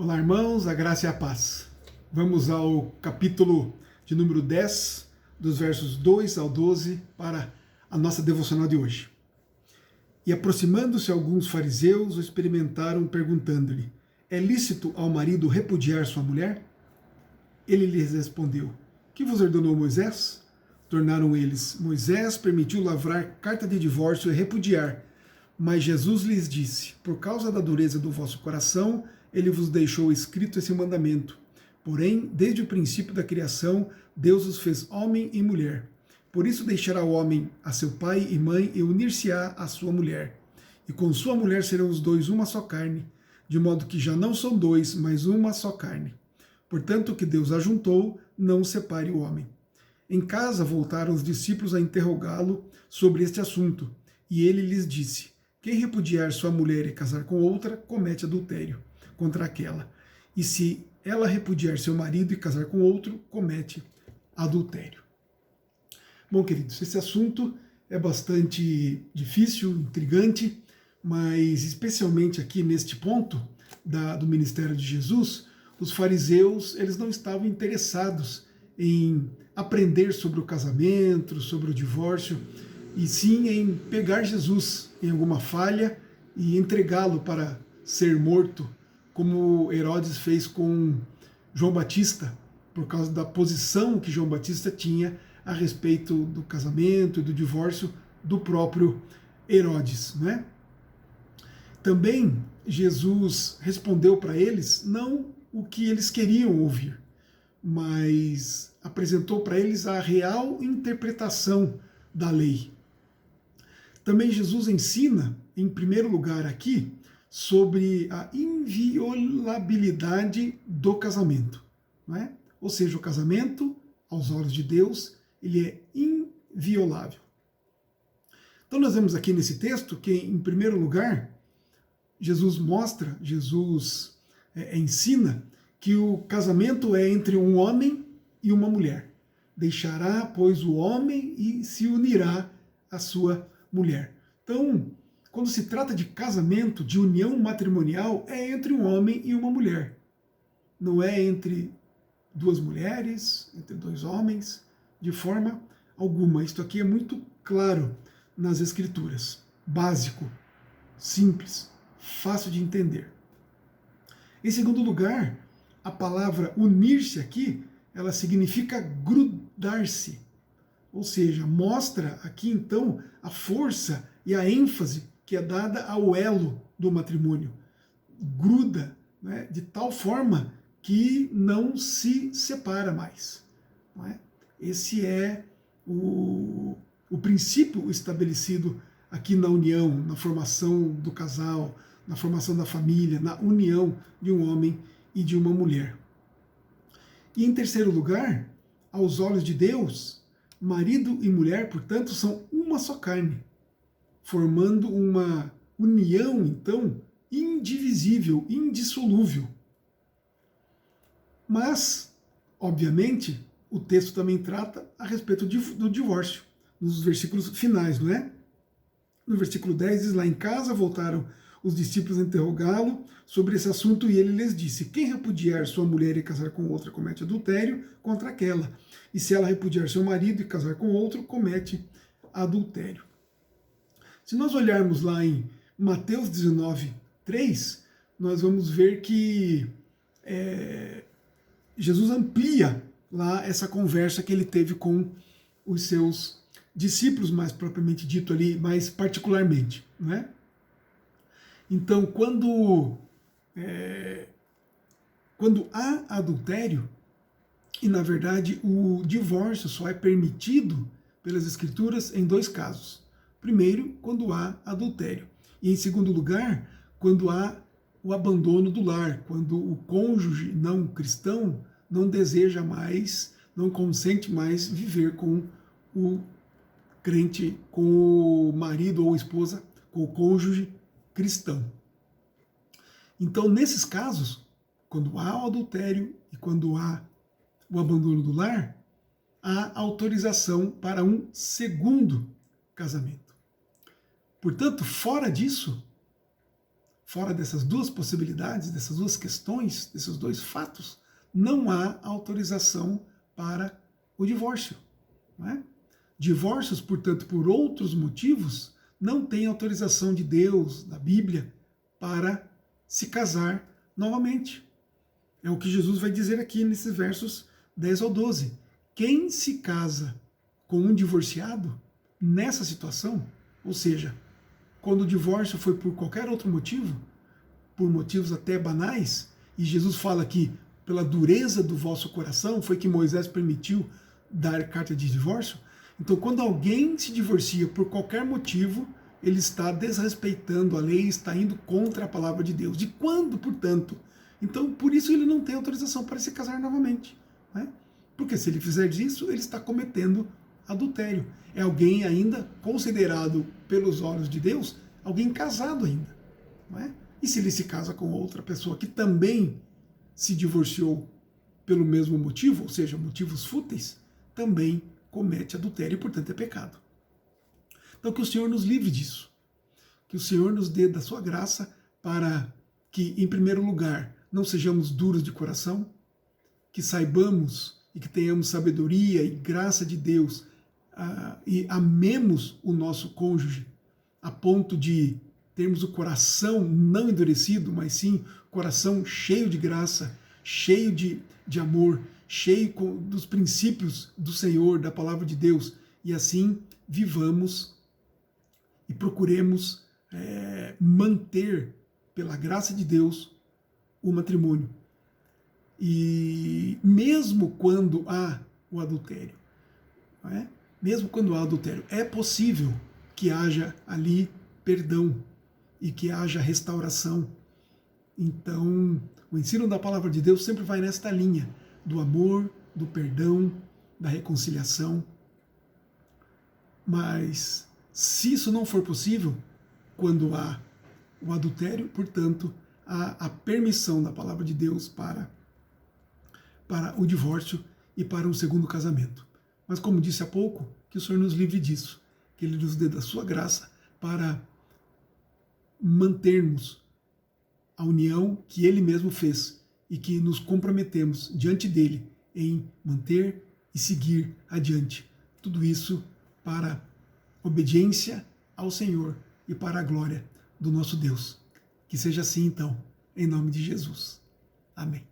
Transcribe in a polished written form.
Olá, irmãos, a graça e a paz. Vamos ao capítulo de número 10, dos versos 2 ao 12, para a nossa devocional de hoje. E aproximando-se alguns fariseus, o experimentaram, perguntando-lhe: é lícito ao marido repudiar sua mulher? Ele lhes respondeu: que vos ordenou Moisés? Tornaram eles: Moisés permitiu lavrar carta de divórcio e repudiar. Mas Jesus lhes disse: por causa da dureza do vosso coração, ele vos deixou escrito esse mandamento. Porém, desde o princípio da criação, Deus os fez homem e mulher. Por isso deixará o homem a seu pai e mãe e unir-se-á à sua mulher. E com sua mulher serão os dois uma só carne, de modo que já não são dois, mas uma só carne. Portanto, o que Deus ajuntou, não separe o homem. Em casa voltaram os discípulos a interrogá-lo sobre este assunto, e ele lhes disse: quem repudiar sua mulher e casar com outra, comete adultério contra aquela. E se ela repudiar seu marido e casar com outro, comete adultério. Bom, queridos, esse assunto é bastante difícil, intrigante, mas especialmente aqui neste ponto do ministério de Jesus, os fariseus eles não estavam interessados em aprender sobre o casamento, sobre o divórcio, e sim em pegar Jesus em alguma falha e entregá-lo para ser morto, como Herodes fez com João Batista, por causa da posição que João Batista tinha a respeito do casamento e do divórcio do próprio Herodes, né? Também Jesus respondeu para eles não o que eles queriam ouvir, mas apresentou para eles a real interpretação da lei. Também Jesus ensina, em primeiro lugar aqui, sobre a inviolabilidade do casamento. Não é? Ou seja, o casamento, aos olhos de Deus, ele é inviolável. Então nós vemos aqui nesse texto que, em primeiro lugar, Jesus ensina que o casamento é entre um homem e uma mulher. Deixará, pois, o homem e se unirá à sua mulher. Então, quando se trata de casamento, de união matrimonial, é entre um homem e uma mulher. Não é entre duas mulheres, entre dois homens, de forma alguma. Isto aqui é muito claro nas Escrituras. Básico, simples, fácil de entender. Em segundo lugar, a palavra unir-se aqui, ela significa grudar-se. Ou seja, mostra aqui então a força e a ênfase que é dada ao elo do matrimônio. Gruda, né, de tal forma que não se separa mais. Não é? Esse é o princípio estabelecido aqui na união, na formação do casal, na formação da família, na união de um homem e de uma mulher. E em terceiro lugar, aos olhos de Deus, marido e mulher, portanto, são uma só carne, formando uma união, então, indivisível, indissolúvel. Mas, obviamente, o texto também trata a respeito do divórcio, nos versículos finais, não é? No versículo 10 diz lá: em casa voltaram os discípulos a interrogá-lo sobre esse assunto, e ele lhes disse: quem repudiar sua mulher e casar com outra comete adultério contra aquela. E se ela repudiar seu marido e casar com outro, comete adultério. Se nós olharmos lá em Mateus 19, 3, nós vamos ver que Jesus amplia lá essa conversa que ele teve com os seus discípulos, mais propriamente dito ali, mais particularmente, não é? Então, quando há adultério, e na verdade o divórcio só é permitido pelas Escrituras em dois casos. Primeiro, quando há adultério. E em segundo lugar, quando há o abandono do lar, quando o cônjuge não cristão não deseja mais, não consente mais viver com o crente, com o marido ou esposa, com o cônjuge cristão. Então, nesses casos, quando há o adultério e quando há o abandono do lar, há autorização para um segundo casamento. Portanto, fora fora dessas duas possibilidades, dessas duas questões, desses dois fatos, não há autorização para o divórcio. Não é? Divórcios, portanto, por outros motivos, não têm autorização de Deus, da Bíblia, para se casar novamente. É o que Jesus vai dizer aqui nesses versos 10 ao 12. Quem se casa com um divorciado, nessa situação, ou seja, quando o divórcio foi por qualquer outro motivo, por motivos até banais, e Jesus fala que pela dureza do vosso coração foi que Moisés permitiu dar carta de divórcio. Então, quando alguém se divorcia por qualquer motivo, ele está desrespeitando a lei, está indo contra a palavra de Deus. De quando, portanto? Então, por isso ele não tem autorização para se casar novamente. Né? Porque se ele fizer isso, ele está cometendo adultério. É alguém ainda considerado pelos olhos de Deus, alguém casado ainda. Não é? E se ele se casa com outra pessoa que também se divorciou pelo mesmo motivo, ou seja, motivos fúteis, também comete adultério e, portanto, é pecado. Então, que o Senhor nos livre disso. Que o Senhor nos dê da sua graça para que, em primeiro lugar, não sejamos duros de coração, que saibamos e que tenhamos sabedoria e graça de Deus e amemos o nosso cônjuge a ponto de termos o coração não endurecido, mas sim coração cheio de graça, cheio de amor, cheio dos princípios do Senhor, da palavra de Deus, e assim vivamos e procuremos manter, pela graça de Deus, o matrimônio. E mesmo quando há o adultério, não é? Mesmo quando há adultério, é possível que haja ali perdão e que haja restauração. Então, o ensino da palavra de Deus sempre vai nesta linha do amor, do perdão, da reconciliação. Mas, se isso não for possível, quando há o adultério, portanto, há a permissão da palavra de Deus para o divórcio e para um segundo casamento. Mas, como disse há pouco, que o Senhor nos livre disso, que Ele nos dê da sua graça para mantermos a união que Ele mesmo fez e que nos comprometemos diante dEle em manter e seguir adiante. Tudo isso para obediência ao Senhor e para a glória do nosso Deus. Que seja assim, então, em nome de Jesus. Amém.